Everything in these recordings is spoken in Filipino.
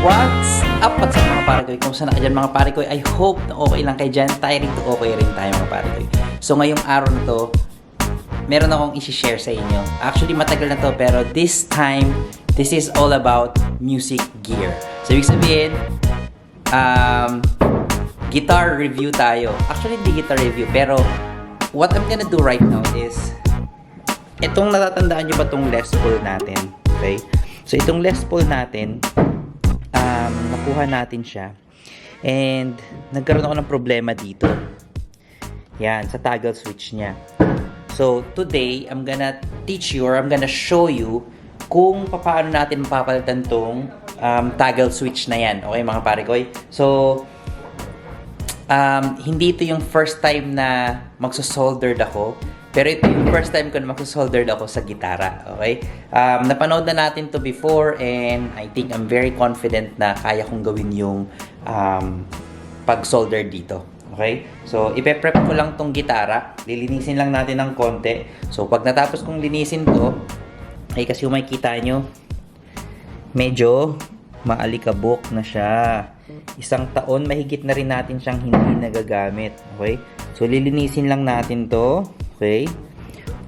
What's up mga pare ko? Kung saan ka dyan mga pare ko? I hope na okay lang kayo dyan. Tayo rin okay rin tayo mga pare ko. So ngayong araw na to, meron akong isi-share sa inyo. Actually matagal na to pero this time, this is all about music gear. So ibig sabihin, guitar review tayo. Actually hindi guitar review pero what I'm gonna do right now is itong natatandaan nyo ba itong Les Paul natin? Okay? So itong Les Paul natin, nakuha natin siya and nagkaroon ako ng problema dito yan sa toggle switch niya. So today I'm gonna teach you or I'm gonna show you kung paano natin mapapalitan tong toggle switch na yan. Okay mga pare ko? So hindi ito yung first time na magsosoldered ako, pero ito yung first time ko na magsosoldered ako sa gitara. Okay? Napanood na natin to before and I think I'm very confident na kaya kong gawin yung pag-solder dito. Okay? So, ipe-prep ko lang tong gitara. Lilinisin lang natin ng konti. So, pag natapos kong linisin to, ay kasi yung makikita nyo, medyo maalikabok na siya. Isang taon, mahigit na rin natin siyang hindi nagagamit. Okay? So, lilinisin lang natin to. Okay?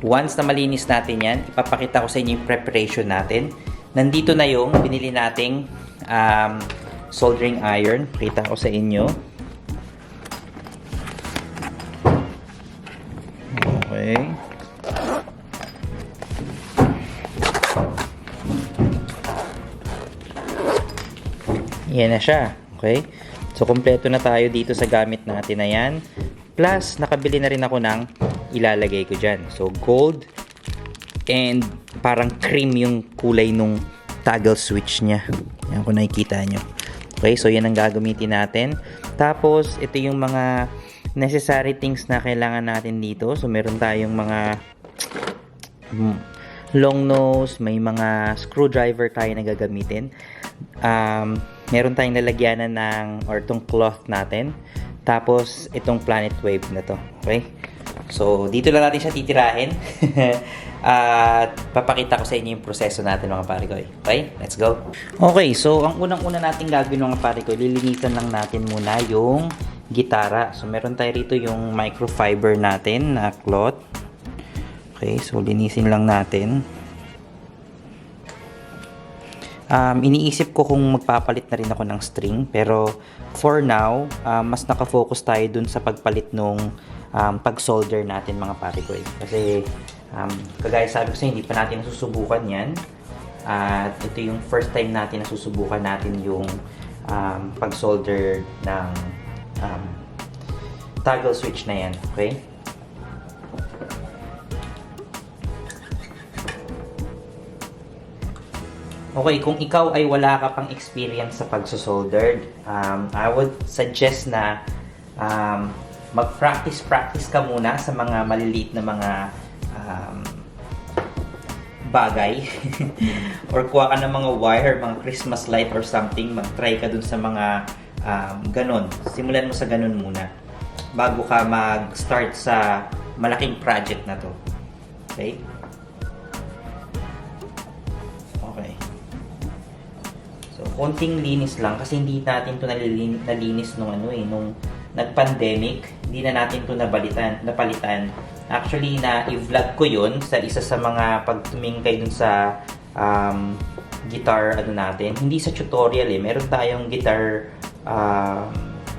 Once na malinis natin yan, ipapakita ko sa inyo yung preparation natin. Nandito na yung binili nating soldering iron. Pakita ko sa inyo. Okay. Yan na siya. Okay? So, kompleto na tayo dito sa gamit natin na yan. Plus, nakabili na rin ako ng ilalagay ko dyan. So, gold and parang cream yung kulay nung toggle switch niya. Yan kung nakikita nyo. Okay, so yan ang gagamitin natin. Tapos, ito yung mga necessary things na kailangan natin dito. So, meron tayong mga long nose, may mga screwdriver tayo na gagamitin. Meron tayong lalagyanan ng, or itong cloth natin. Tapos, itong planet wave na to. Okay? So, dito lang natin siya titirahin. At papakita ko sa inyo yung proseso natin mga pare ko. Okay? Let's go. Okay, so ang unang-una natin gagawin mga pare ko, lilinisan lang natin muna yung gitara. So, meron tayo rito yung microfiber natin na cloth. Okay, so linisin lang natin. Iniisip ko kung magpapalit na rin ako ng string. Pero, for now, mas nakafocus tayo dun sa pagpalit nung pag-solder natin mga pare ko. Kasi, kagaya sabi ko sa hindi pa natin nasusubukan yan. At ito yung first time natin nasusubukan natin yung pag-solder ng toggle switch na yan. Okay? Okay, kung ikaw ay wala ka pang experience sa pag-solder, I would suggest na mag-practice ka muna sa mga maliliit na mga bagay or kuha ka ng mga wire, mga Christmas light or something, mag-try ka dun sa mga ganon. Simulan mo sa ganon muna bago ka mag-start sa malaking project na to. Okay? Okay. So, konting linis lang kasi hindi natin to nalinis nung nung nag-pandemic, hindi na natin to napalitan. Actually, i-vlog ko yun sa isa sa mga pagtumingkay dun sa guitar natin. Hindi sa tutorial meron tayong guitar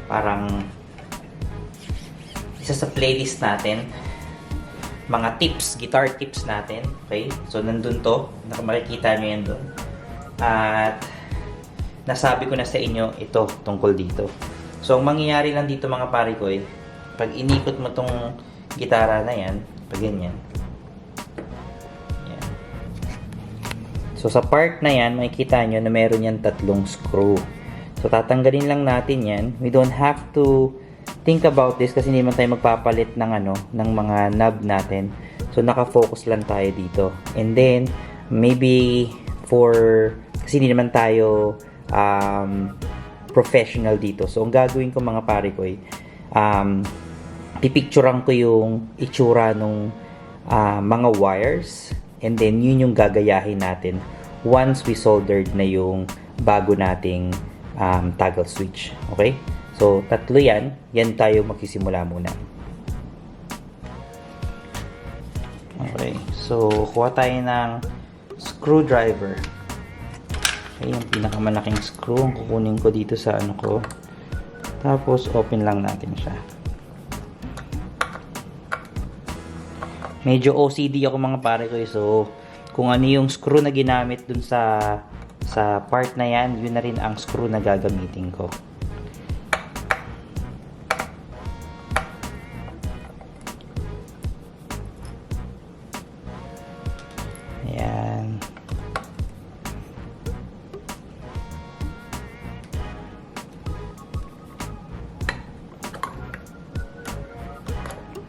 parang isa sa playlist natin. Mga tips, guitar tips natin. Okay? So, nandun to. Makikita nyo yan dun. At nasabi ko na sa inyo ito tungkol dito. So, ang mangyayari lang dito mga pare ko pag inikot mo tong gitara na yan, pag ganyan. Yan. So, sa part na yan, makikita nyo na meron yan 3 screw. So, tatanggalin lang natin yan. We don't have to think about this kasi hindi man tayo magpapalit ng ng mga knob natin. So, nakafocus lang tayo dito. And then, maybe kasi hindi naman tayo professional dito. So, ang gagawin ko mga pare ko pipicturean ko yung itsura ng mga wires and then yun yung gagayahin natin once we soldered na yung bago nating toggle switch. Okay? So, tatlo yan. Yan tayo magsisimula muna. Okay. So, kuha tayo ng screwdriver. Okay, yung pinakamalaking screw ang kukunin ko dito sa ano ko. Tapos, open lang natin siya. Medyo OCD ako mga pare ko. So, kung ano yung screw na ginamit dun sa part na yan, yun na rin ang screw na gagamitin ko. Ayan.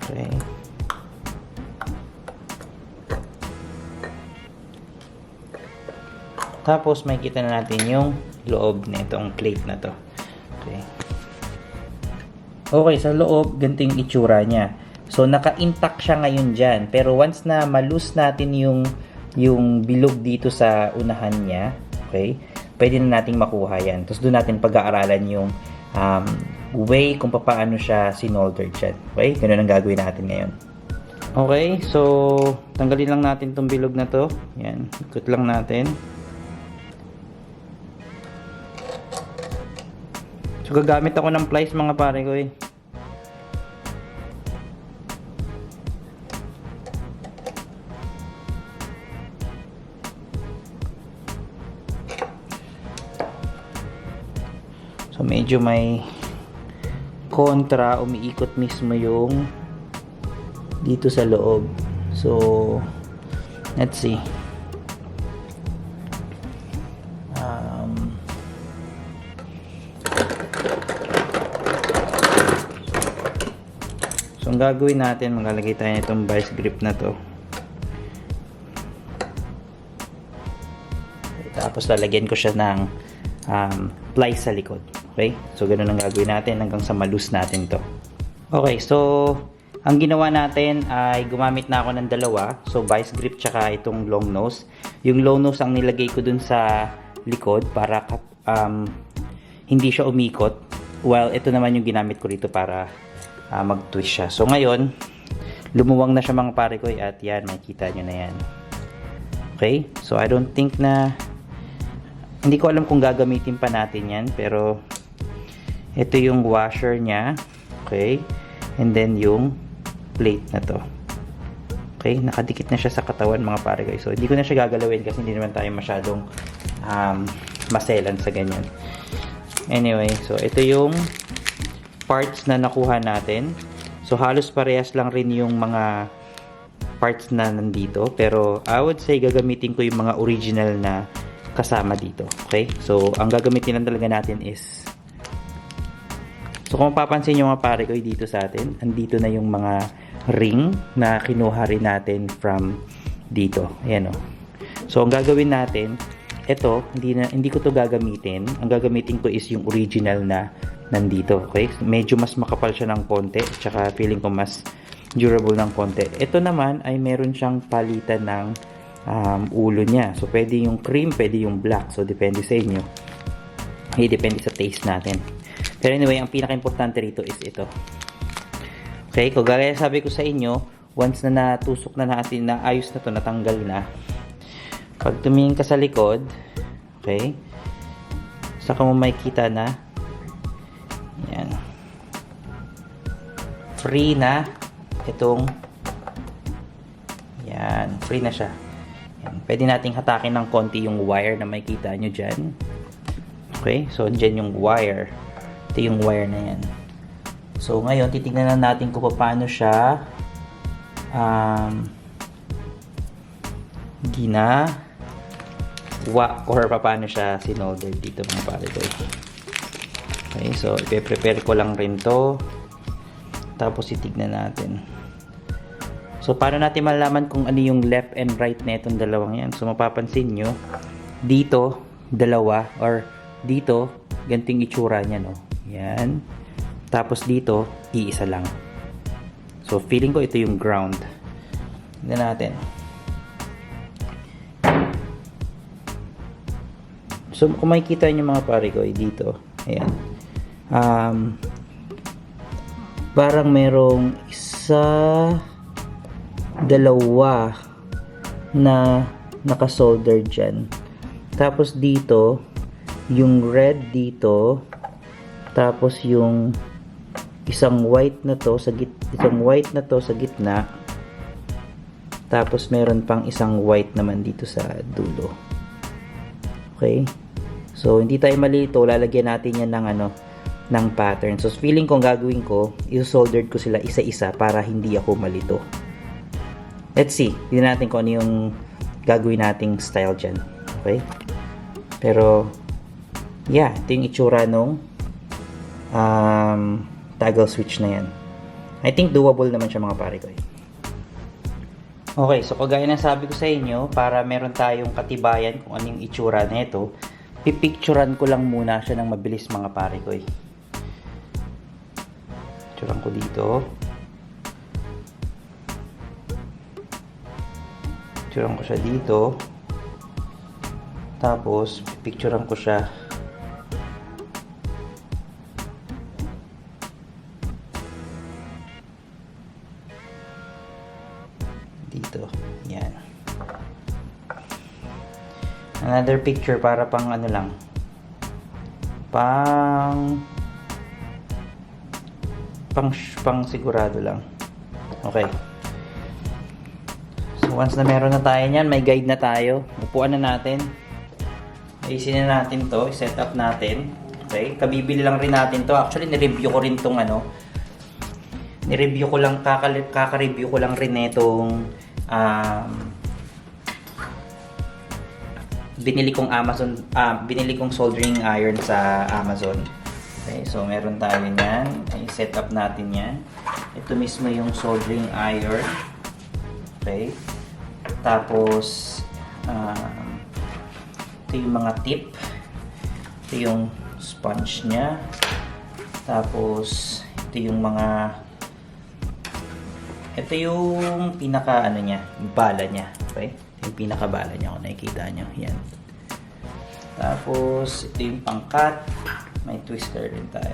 Okay. Tapos makikita na natin yung loob nitong plate na to. Okay. Okay, sa loob ganting itsura niya. So naka-intact siya ngayon diyan, pero once na malus natin yung bilog dito sa unahan niya, okay? Pwede na nating makuha 'yan. Tapos doon natin pag-aaralan yung way kung paano siya sinolder diyan. Okay? Ganun ang gagawin natin ngayon. Okay, so tanggalin lang natin tong bilog na to. Yan, ikot lang natin. So, gagamit ako ng pliers mga pare ko eh. So, medyo may kontra, umiikot mismo yung dito sa loob. So, let's see. So, ang gagawin natin, maglalagay tayo nitong vice grip na to. Tapos, lalagyan ko siya ng pliers sa likod. Okay? So, ganun ang gagawin natin hanggang sa malus natin to. Okay, so, ang ginawa natin ay gumamit na ako ng dalawa. So, vice grip tsaka itong long nose. Yung long nose ang nilagay ko dun sa likod para hindi siya umikot. While ito naman yung ginamit ko rito para mag-twist siya. So, ngayon, lumuwang na siya mga pare ko at yan, makikita nyo na yan. Okay? So, I don't think na hindi ko alam kung gagamitin pa natin yan, pero ito yung washer niya. Okay? And then, yung plate na to. Okay? Nakadikit na siya sa katawan mga pare ko. So, hindi ko na siya gagalawin kasi hindi naman tayo masyadong maselan sa ganyan. Anyway, so ito yung parts na nakuha natin. So, halos parehas lang rin yung mga parts na nandito. Pero, I would say, gagamitin ko yung mga original na kasama dito. Okay? So, ang gagamitin lang talaga natin is so, kung mapapansin nyo mga pare ko dito sa atin, andito na yung mga ring na kinuha rin natin from dito. Ayan o. So, ang gagawin natin, ito, hindi ko to gagamitin. Ang gagamitin ko is yung original na nandito. Okay? Medyo mas makapal siya ng konti. Tsaka feeling ko mas durable ng konti. Ito naman ay meron siyang palitan ng ulo niya. So, pwede yung cream, pwede yung black. So, depende sa inyo. Depende sa taste natin. Pero anyway, ang pinaka-importante rito is ito. Okay? Kung gaya sabi ko sa inyo, once na natusok na natin, na ayos na to, natanggal na. Pag tumingin ka sa likod, okay? Saka mo makikita na yan. Free na itong yan. Free na siya. Yan. Pwede nating hatakin ng konti yung wire na makikita nyo dyan. Okay? So, dyan yung wire. Ito yung wire na yan. So, ngayon, titignan na natin kung paano siya or paano siya sinolder dito mga pare ko. Okay, so i-prepare ko lang rin to. Tapos itignan natin. So, paano natin malalaman kung ano yung left and right na itong dalawang yan? So, mapapansin nyo, dito, dalawa, or dito, ganting itsura niya, no? Yan. Tapos dito, iisa lang. So, feeling ko ito yung ground. Tignan natin. So, kung makikita nyo mga pare ko, dito, ayan. Parang merong isa, dalawa na nakasolder dyan. Tapos dito, yung red dito, tapos yung isang white na to sa gitna. Tapos meron pang isang white naman dito sa dulo. Okay? So, hindi tayo malito. Lalagyan natin yan ng ng pattern. So, feeling kong gagawin ko, i-soldered ko sila isa-isa para hindi ako malito. Let's see. Tignan natin kung ano yung gagawin nating style dyan. Okay? Pero, yeah. Ito yung itsura nung toggle switch na yan. I think doable naman siya mga pare ko. Okay, so kagaya ng sabi ko sa inyo, para meron tayong katibayan kung ano yung itsura nito, pipicturan ko lang muna siya ng mabilis mga pare ko. Picturan ko dito. Picturan ko siya dito. Tapos, picturean ko siya dito. Yan. Another picture para pang ano lang. Pang sigurado lang. Okay. So, once na meron na tayo niyan, may guide na tayo. Upuan na natin. Ayusin na natin to, i-set up natin. Okay, kabibili lang rin natin to. Actually, ni-review ko rin tong ni-review ko lang, kaka-review ko lang rin itong binili kong soldering iron sa Amazon. Okay, so meron tayo niyan. I-set up natin yan. Ito mismo yung soldering iron. Okay, tapos ito yung mga tip. Ito yung sponge nya. Tapos ito yung pinaka nya, bala nya. Okay? Ito yung pinaka bala nya kung nakikita nyo. Yan. Tapos ito yung pangkat. May twister din tayo.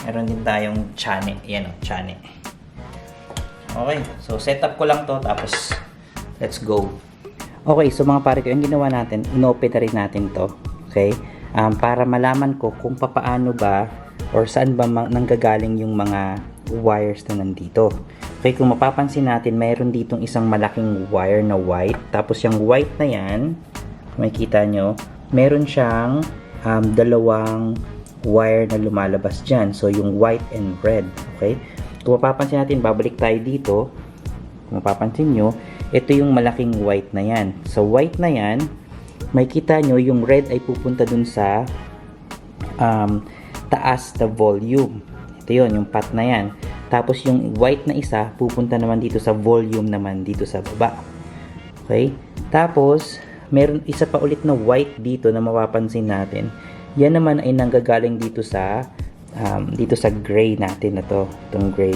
Meron din tayong chane. Yan o, chane. Okay. So set up ko lang to. Tapos let's go. Okay, so mga pare ko, yung ginawa natin, inopen na rin natin to. Okay? Para malaman ko kung papaano ba or saan ba nanggagaling yung mga wires na nandito. Okay, kung mapapansin natin, mayroon ditong isang malaking wire na white. Tapos yung white na yan, kung makikita nyo, meron siyang dalawang wire na lumalabas dyan. So, yung white and red. Okay? Kung mapapansin natin, babalik tayo dito. Kung mapapansin nyo, ito yung malaking white na yan. So, white na yan, may kita nyo, yung red ay pupunta dun sa taas na volume. Ito yun, yung pot na yan. Tapos, yung white na isa, pupunta naman dito sa volume naman dito sa baba. Okay? Tapos, meron isa pa ulit na white dito na mapapansin natin. Yan naman ay nanggagaling dito sa gray natin na to. Itong gray.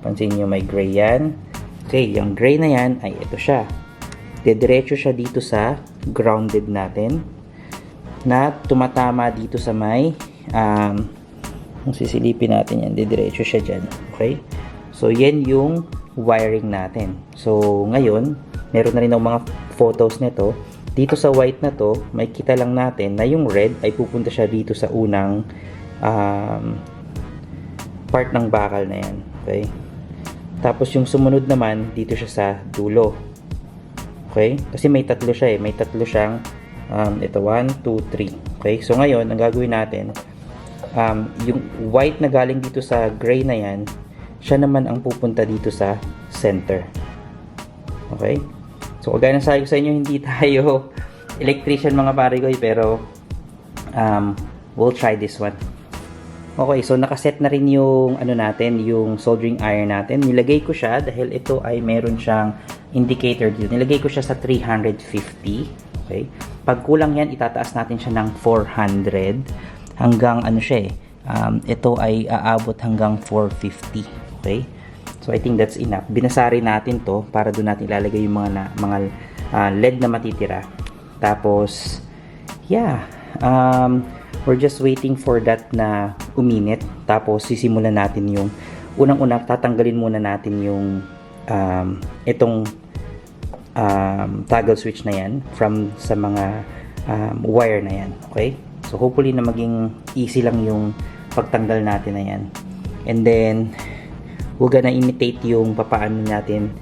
Pansin nyo, may gray yan. Okay, yung gray na yan ay ito siya. Dediretso siya dito sa grounded natin na tumatama dito sa may kung sisilipin natin yan, dediretso siya dyan. Okay? So, yan yung wiring natin. So, ngayon, meron na rin ng mga photos nito. Dito sa white na to, may kita lang natin na yung red ay pupunta siya dito sa unang part ng bakal na yan. Okay? Tapos yung sumunod naman, dito siya sa dulo. Okay? Kasi may tatlo siya eh. May tatlo siyang, ito, 1, 2, 3. Okay? So ngayon, ang gagawin natin, yung white na galing dito sa gray na yan, siya naman ang pupunta dito sa center. Okay? So, kagaya ng sabi ko sa inyo, hindi tayo electrician mga pare-goy, pero we'll try this one. Okay, so nakaset na rin yung natin, yung soldering iron natin. Nilagay ko siya dahil ito ay meron siyang indicator dito. Nilagay ko siya sa 350. Okay? Pag kulang yan, itataas natin siya ng 400 hanggang siya ito ay aabot hanggang 450. Okay? So I think that's enough. Binasari natin to para doon natin ilalagay yung mga LED na matitira. Tapos, yeah, we're just waiting for that na uminit. Tapos, sisimulan natin yung, unang-una, tatanggalin muna natin yung, itong, toggle switch na yan from sa mga, wire na yan. Okay? So, hopefully na maging easy lang yung pagtanggal natin na yan. And then, we're gonna imitate yung papaano natin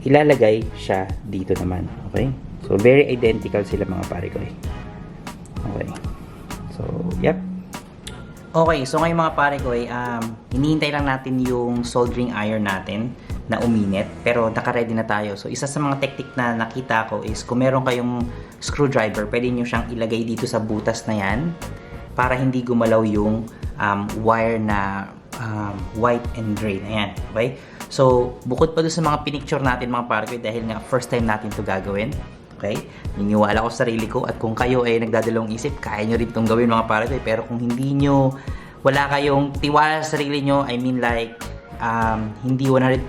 ilalagay siya dito naman. Okay? So, very identical sila mga pare ko. Okay. So, yep. Okay, so ngayon mga pare ko, hinihintay lang natin yung soldering iron natin na uminit. Pero naka-ready na tayo. So, isa sa mga technique na nakita ko is kung meron kayong screwdriver, pwede nyo siyang ilagay dito sa butas na yan para hindi gumalaw yung wire na white and gray na yan. Okay? So, bukod pa doon sa mga pinicture natin mga pare ko, dahil nga first time natin to gagawin. Okay? Niniwala ko sa sarili ko at kung kayo ay nagdadalawang isip, kaya nyo rin itong gawin mga pare ko. Pero kung hindi nyo, wala kayong tiwala sa sarili nyo, I mean like, hindi 100%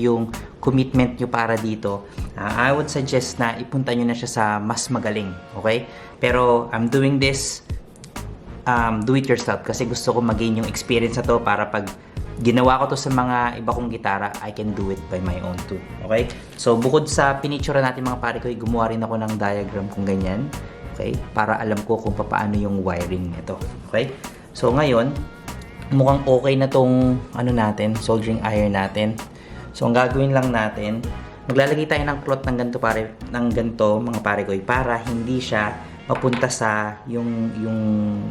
yung commitment nyo para dito, I would suggest na ipunta nyo na siya sa mas magaling. Okay? Pero I'm doing this do it yourself kasi gusto ko mag-gain yung experience na to para pag ginawa ko to sa mga iba kong gitara, I can do it by my own too. Okay? So, bukod sa pinicture natin mga pare ko, gumawa rin ako ng diagram kung ganyan. Okay? Para alam ko kung paano yung wiring nito. Okay? So, ngayon, mukhang okay na tong ano natin, soldering iron natin. So, ang gagawin lang natin, maglalagay tayo ng cloth ng ganito mga pare ko para hindi siya mapunta sa yung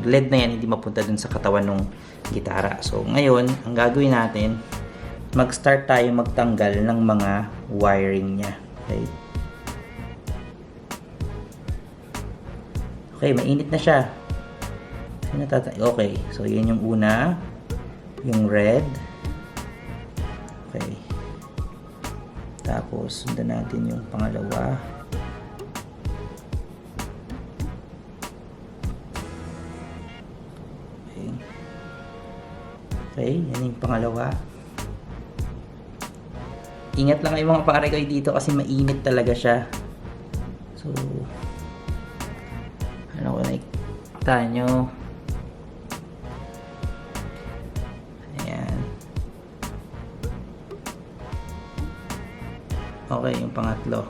LED na yan, hindi mapunta dun sa katawan ng gitara. So, ngayon, ang gagawin natin, mag-start tayo magtanggal ng mga wiring niya. Okay? Okay, mainit na siya. Okay, so yan yung una, yung red. Okay. Tapos, sundan natin yung pangalawa. Okay, yan yung pangalawa. Ingat lang kayo mga pare ko dito kasi mainit talaga siya. So, ano ko nakikita nyo? Ayan. Okay, yung pangatlo.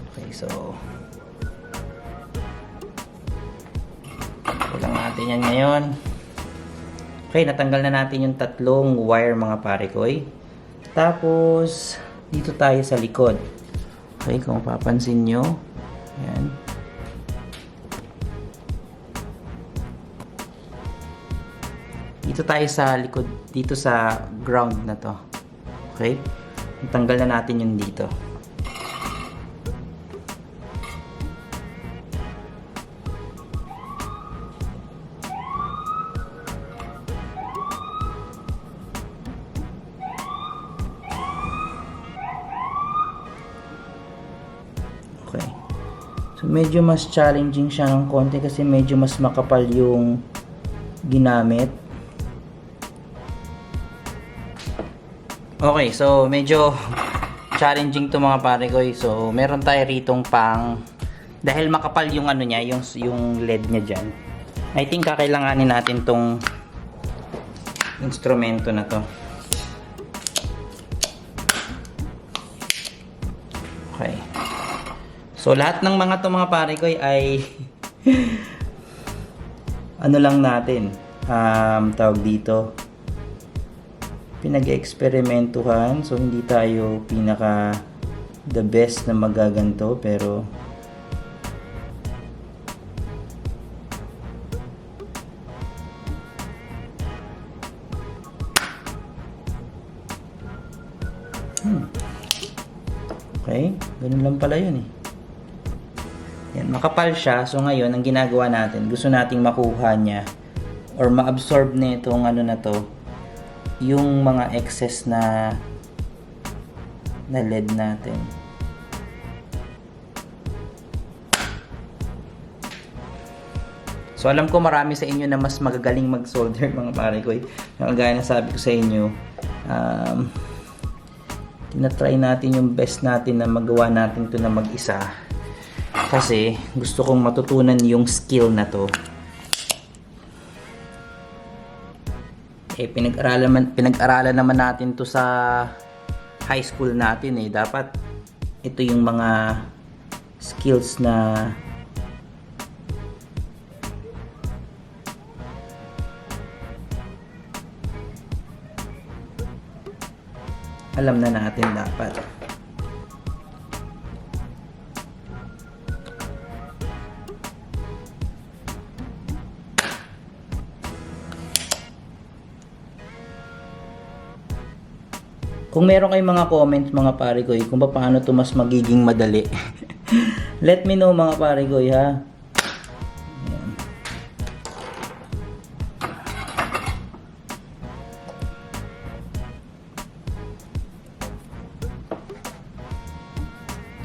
Okay, so kulang natin yan ngayon. Okay, natanggal na natin yung tatlong wire mga pare ko. Tapos, dito tayo sa likod. Okay, kung papansin nyo. Ayan. Dito tayo sa likod, dito sa ground na to. Okay? Natanggal na natin yung dito. Okay. So, medyo mas challenging siya ng konti kasi medyo mas makapal yung ginamit. Okay, so medyo challenging to mga pare ko. So, meron tayo ritong pang, dahil makapal yung ano niya, yung LED niya dyan. I think kakailanganin natin tong instrumento na to. Okay. So, lahat ng mga to mga pare ko ay ano lang natin, tawag dito, pinag-eksperimentuhan. So, hindi tayo pinaka the best na magaganto, pero okay, ganun lang pala yun eh. Yan, makapal siya. So ngayon, ang ginagawa natin, gusto nating makuha niya or ma-absorb na itong ano na to, yung mga excess na LED natin. So alam ko marami sa inyo na mas magagaling mag-solder mga pare ko. Kagaya na sabi ko sa inyo, tinatry natin yung best natin na magawa natin to na mag-isa. Kasi gusto kong matutunan yung skill na to. Pinag-aralan naman natin to sa high school natin eh. Dapat ito yung mga skills na alam na natin dapat. Kung meron kayong mga comments mga pare-goy kung paano to mas magiging madali. Let me know mga pare-goy ha. Ayan.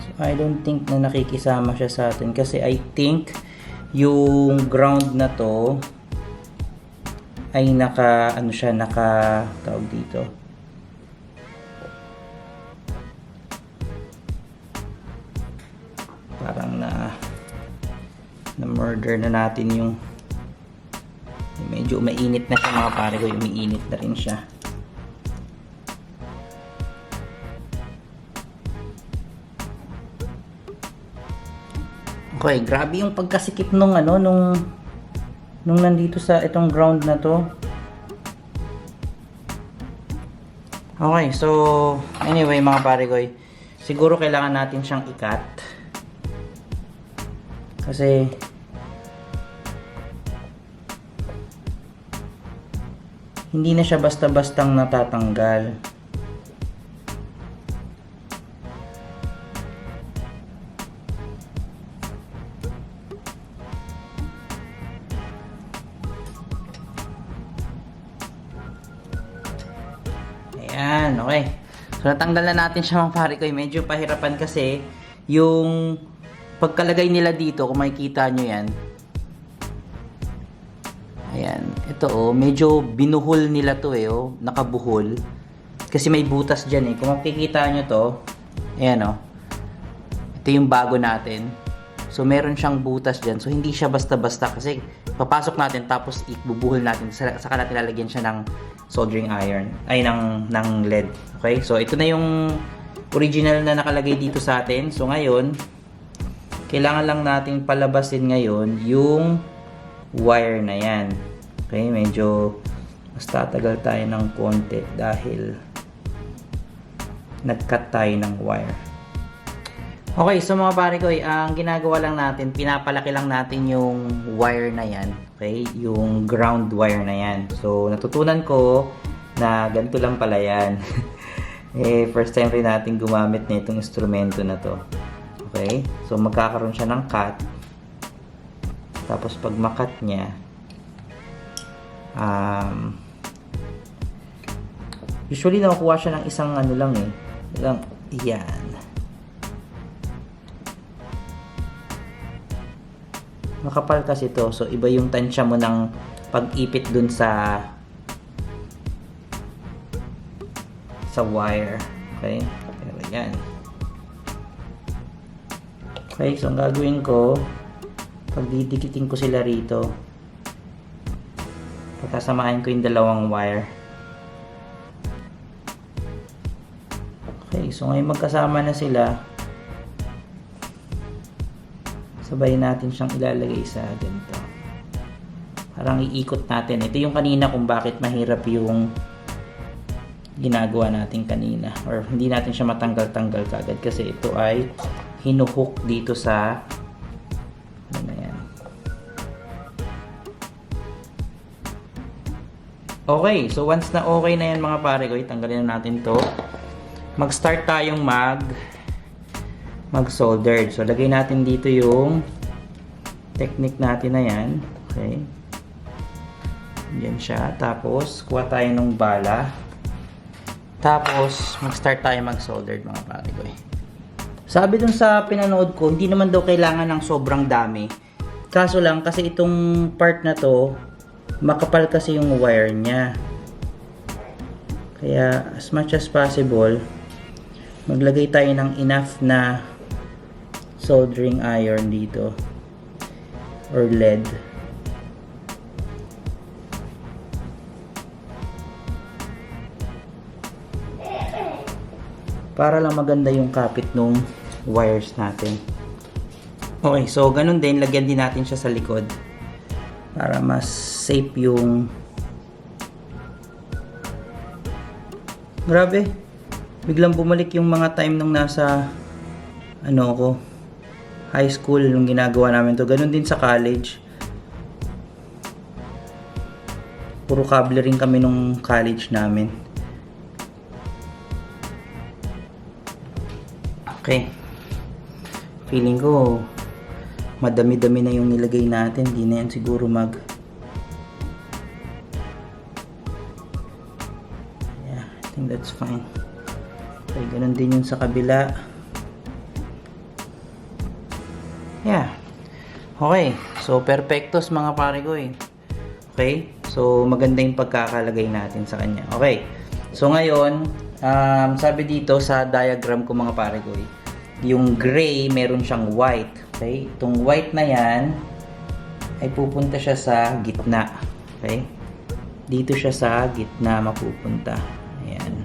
So I don't think na nakikisama siya sa atin kasi I think yung ground na to ay naka tawag dito. Parang na murder na natin yung medyo mainit na siya mga pare ko, umiinit na rin siya. Okay, grabe yung pagkasikip nung nung nandito sa itong ground na to. Okay, so anyway mga pare ko, siguro kailangan natin siyang i-cut. Kasi hindi na siya basta-bastang natatanggal. Ayan, okay. So natanggal na natin siya mga pare ko. Medyo pahirapan kasi yung pagkalagay nila dito, kung makikita nyo yan. Ayan. Ito oh, medyo binuhol nila to eh oh. Nakabuhol. Kasi may butas dyan eh. Kung makikita nyo to, ayan oh. Ito yung bago natin. So meron siyang butas dyan. So hindi siya basta-basta kasi papasok natin tapos ibubuhol natin. Saka natin lalagyan siya ng soldering iron. Ay, ng lead. Okay? So ito na yung original na nakalagay dito sa atin. So ngayon, kailangan lang nating palabasin ngayon yung wire na yan. Okay, medyo mas tatagal tayo ng konti dahil nag-cut tayo ng wire. Okay, so mga pare ko, ang ginagawa lang natin, pinapalaki lang natin yung wire na yan. Okay, yung ground wire na yan. So, natutunan ko na ganito lang pala yan. First time rin natin gumamit na itong instrumento na to. Okay? So, magkakaroon siya ng cut. Tapos, pag makat niya, usually, nakukuha siya ng isang lang eh. Yan. Makapal kasi to. So, iba yung tansya mo ng pag-ipit dun sa wire. Okay? Pero yan. Okay, so ang gagawin ko, pagdidikitin ko sila rito, pagkasamahin ko yung dalawang wire. Okay, so ngayon magkasama na sila, sabay natin siyang ilalagay sa ganito. Parang iikot natin. Ito yung kanina kung bakit mahirap yung ginagawa natin kanina, or hindi natin siya matanggal-tanggal kagad kasi ito ay hinuhook dito sa ano na yan. Okay, so once na okay na yan mga pare ko, tanggalin na natin to. Mag-start tayong mag-soldered. So lagay natin dito yung technique natin na yan. Okay. Yan siya. Tapos kuha tayo ng bala. Tapos mag-start tayo mag-soldered mga pare ko. Sabi dun sa pinanood ko, hindi naman daw kailangan ng sobrang dami. Kaso lang, kasi itong part na to, makapal kasi yung wire niya. Kaya, as much as possible, maglagay tayo ng enough na soldering iron dito or lead. Para lang maganda yung kapit nung wires natin. Okay, so ganun din, lagyan din natin siya sa likod para mas safe yung... Grabe, biglang bumalik yung mga time nung nasa high school nung ginagawa namin to. Ganun din sa college. Puro cable rin kami nung college namin. Okay. Feeling ko madami-dami na yung nilagay natin. Di na yan siguro yeah, I think that's fine. Okay, ganun din yung sa kabila. Yeah. Okay. So, perfectos mga pare ko eh. Okay. So, maganda yung pagkakalagay natin sa kanya. Okay. So, ngayon, sabi dito sa diagram ko mga pare ko, yung gray meron siyang white. Okay? Itong white na yan ay pupunta siya sa gitna. Okay? Dito siya sa gitna mapupunta. Ayan.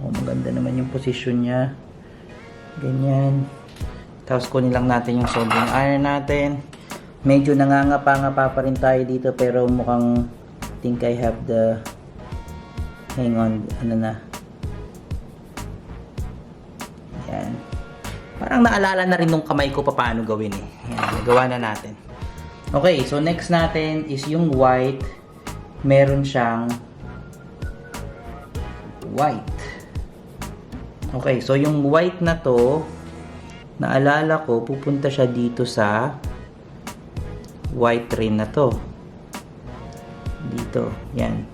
Oh, maganda naman yung position niya. Ganyan. Tapos kunin lang natin yung soldering iron natin. Medyo nangangapa-ngapa pa rin tayo dito pero mukhang think I have the hang on, yan. Parang naalala na rin nung kamay ko paano gawin eh. Yan, nagawa na natin. Okay, so next natin is yung white. Meron siyang white. Okay, so yung white na to, naalala ko, pupunta siya dito sa white rin na to. Dito, yan.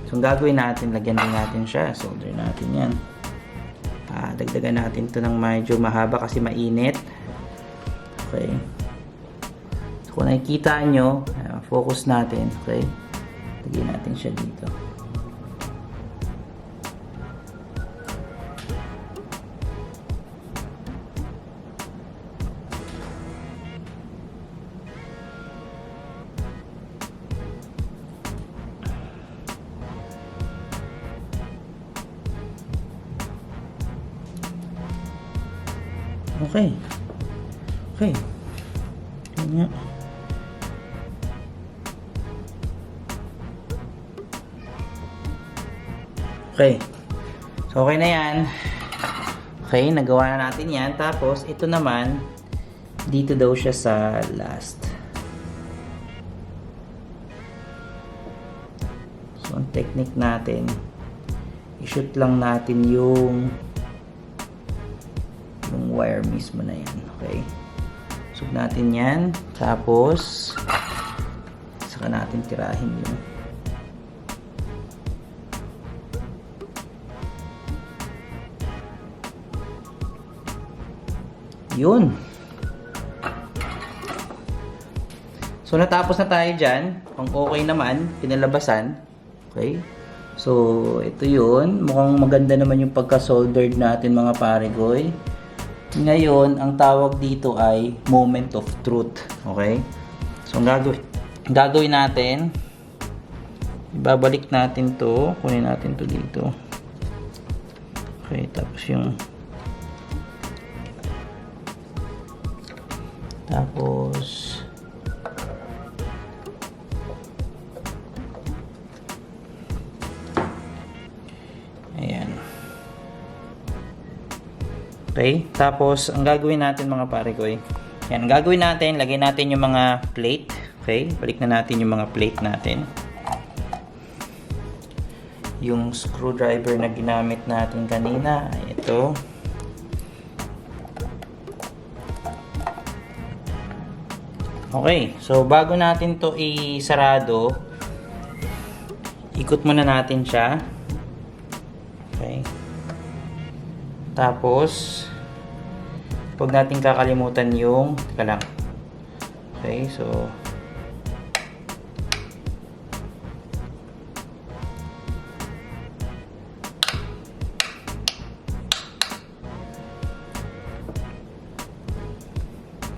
So, ang gagawin natin, lagyan din natin siya. Solder natin yan. Dagdagan natin to ng medyo mahaba kasi mainit. Okay. So, kung nakikita nyo, focus natin. Okay. Lagyan natin siya dito. Okay. Okay. Kanya. Okay. So, okay na yan. Okay, nagawa na natin yan. Tapos, ito naman, dito daw siya sa last. So, ang technique natin, i-shoot lang natin yung wire mismo na yan. Okay. Sub natin yan. Tapos, saka natin tirahin yun. So, natapos na tayo dyan. Kung okay naman, pinalabasan. Okay. So, ito yun. Mukhang maganda naman yung pagka-soldered natin mga paregoy. Ngayon, ang tawag dito ay moment of truth. Okay? So, ang gagawin natin, ibabalik natin to. Kunin natin to dito. Okay, tapos yung ayan. Okay, tapos ang gagawin natin mga pare ko yan, ang gagawin natin, lagay natin yung mga plate. Okay, balik na natin yung mga plate natin. Yung screwdriver na ginamit natin kanina, ito. Okay, so bago natin to isarado, ikot muna natin siya. Okay. Tapos, huwag natin kakalimutan yung, teka lang. Okay, so,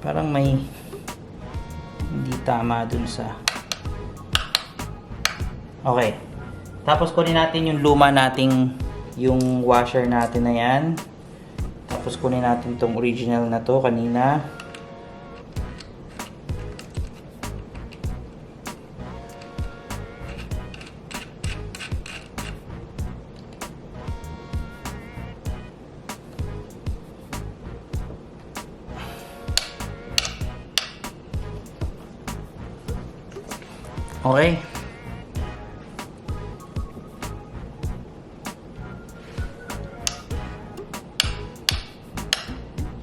Parang may hindi tama dun sa... Okay. Tapos kunin natin yung luma nating yung washer natin na yan. Tapos kunin natin tong original na to kanina. Okay.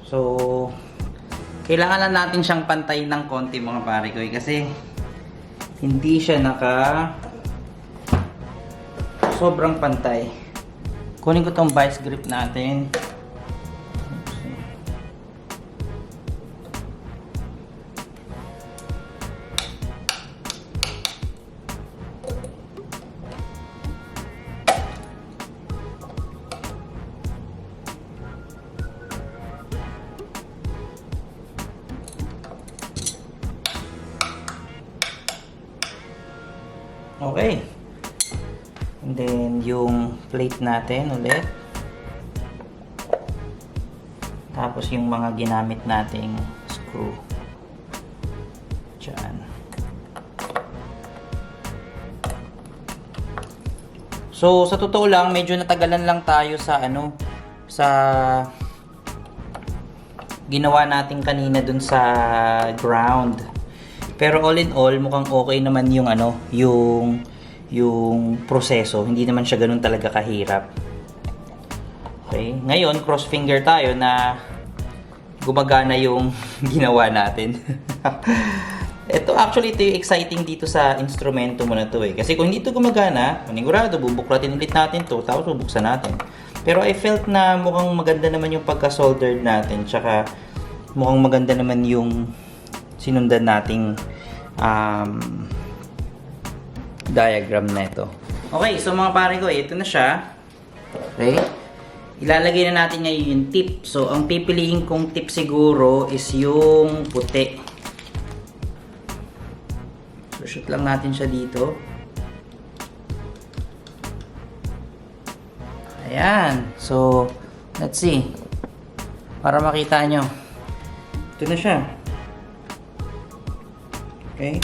So, kailangan lang natin siyang pantayin ng konti mga pare ko kasi hindi siya sobrang pantay. Kunin ko tong vice grip natin. Okay. And then, yung plate natin ulit. Tapos, yung mga ginamit nating screw. Diyan. So, sa totoo lang, medyo natagalan lang tayo sa sa ginawa natin kanina dun sa ground. Pero all in all, mukhang okay naman yung yung proseso. Hindi naman siya ganun talaga kahirap. Okay? Ngayon, cross finger tayo na gumagana yung ginawa natin. Ito yung exciting dito sa instrumento mo na to eh. Kasi kung hindi ito gumagana, panigurado, bubuklatin ulit natin to, tapos bubuksan natin. Pero I felt na mukhang maganda naman yung pagka-soldered natin. Tsaka mukhang maganda naman yung sinundan nating diagram na ito. Okay, so mga pare ko, ito na siya. Okay. Ilalagay na natin ngayon yung tip. So, ang pipiliin kong tip siguro is yung puti. So, shoot lang natin siya dito. Ayan. So, let's see. Para makita nyo. Ito na siya. Okay.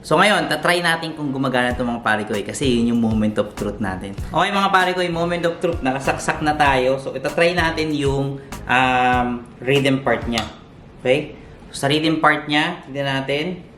So ngayon, tatry natin kung gumagana itong mga pare ko kasi yun yung moment of truth natin. Okay mga pare ko, yung moment of truth, nakasaksak na tayo. So itatry natin yung rhythm part niya. Okay? So, sa rhythm part niya, tignan natin.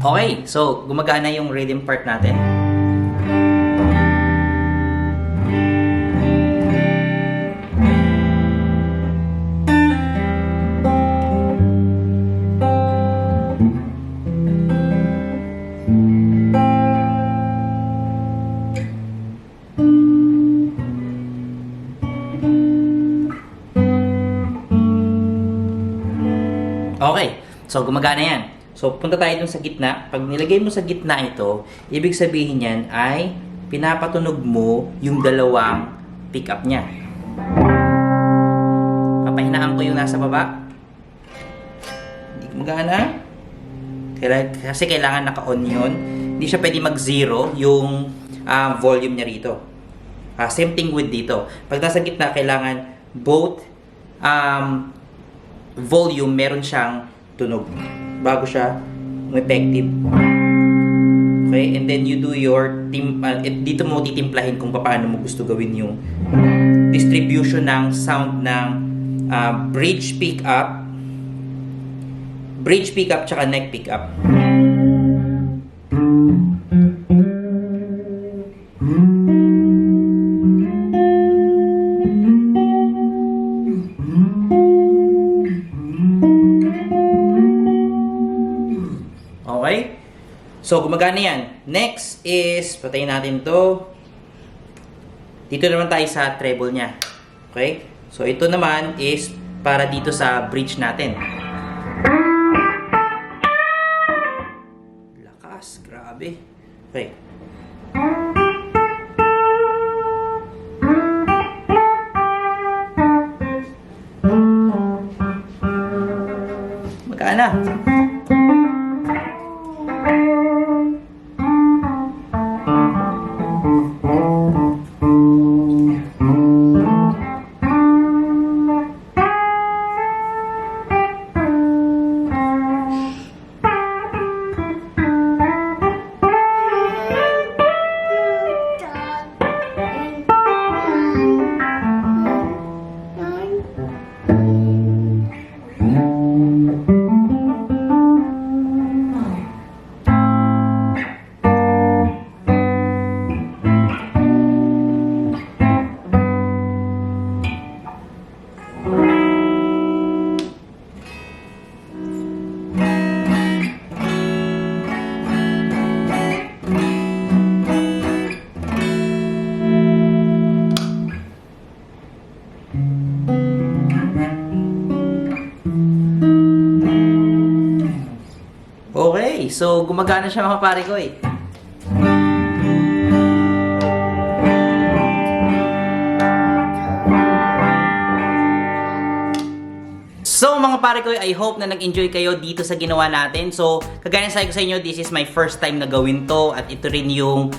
Okay, so gumagana yung rhythm part natin. Okay, so gumagana yan. So, punta tayo dun sa gitna. Pag nilagay mo sa gitna ito, ibig sabihin yan ay pinapatunog mo yung dalawang pick-up niya. Papahinaan ko yung nasa baba. Hindi gumagana. Kasi kailangan naka-on yun. Hindi siya pwede mag-zero yung volume niya rito. Same thing with dito. Pag nasa gitna, kailangan both volume meron siyang tunog bago siya effective. Okay? And then you do your dito mo titimplahin kung paano mo gusto gawin yung distribution ng sound ng bridge pickup, tsaka neck pickup. Okay? So, gumagana yan. Next is, patayin natin to. Dito naman tayo sa treble niya. Okay? So, ito naman is para dito sa bridge natin. Lakas, grabe. Okay. Magana. Okay, so gumagana siya mga pare ko eh. So mga pare ko, I hope na nag-enjoy kayo dito sa ginawa natin. So, kagaya ng sabi ko sa inyo, this is my first time na gawin to at ito rin yung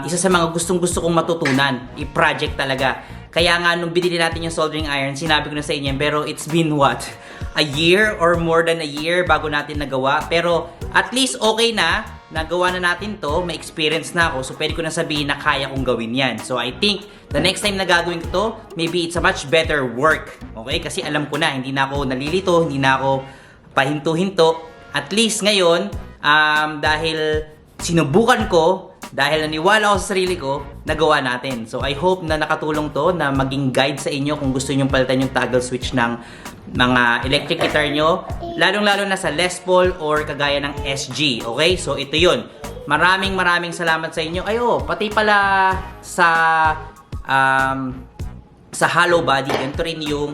isa sa mga gustong-gusto kong matutunan. I-project talaga. Kaya nga, nung binili natin yung soldering iron, sinabi ko na sa inyo, pero it's been what? A year or more than a year bago natin nagawa. Pero at least okay na, nagawa na natin to, may experience na ako, so pwede ko na sabihin na kaya kong gawin yan. So I think, the next time na gagawin ko to, maybe it's a much better work. Okay? Kasi alam ko na, hindi na ako nalilito, hindi na ako pahinto-hinto. At least ngayon, dahil sinubukan ko, dahil naniwala ako sa sarili ko, nagawa natin. So I hope na nakatulong to na maging guide sa inyo kung gusto nyo palitan yung toggle switch ng mga electric guitar nyo, lalong-lalo na sa Les Paul or kagaya ng SG. Okay? So ito yun. Maraming salamat sa inyo. Pati pala sa hollow body, ganito rin yung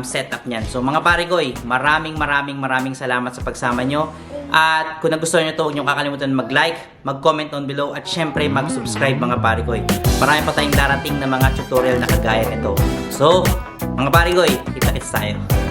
setup niyan. So mga pare ko, maraming salamat sa pagsama nyo. At kung nagustuhan nyo ito, huwag nyo kakalimutan mag-like, mag-comment down below, at syempre mag-subscribe mga pare ko. Marami pa tayong darating na mga tutorial na kagaya nito. So, mga pare ko, kita-kits tayo.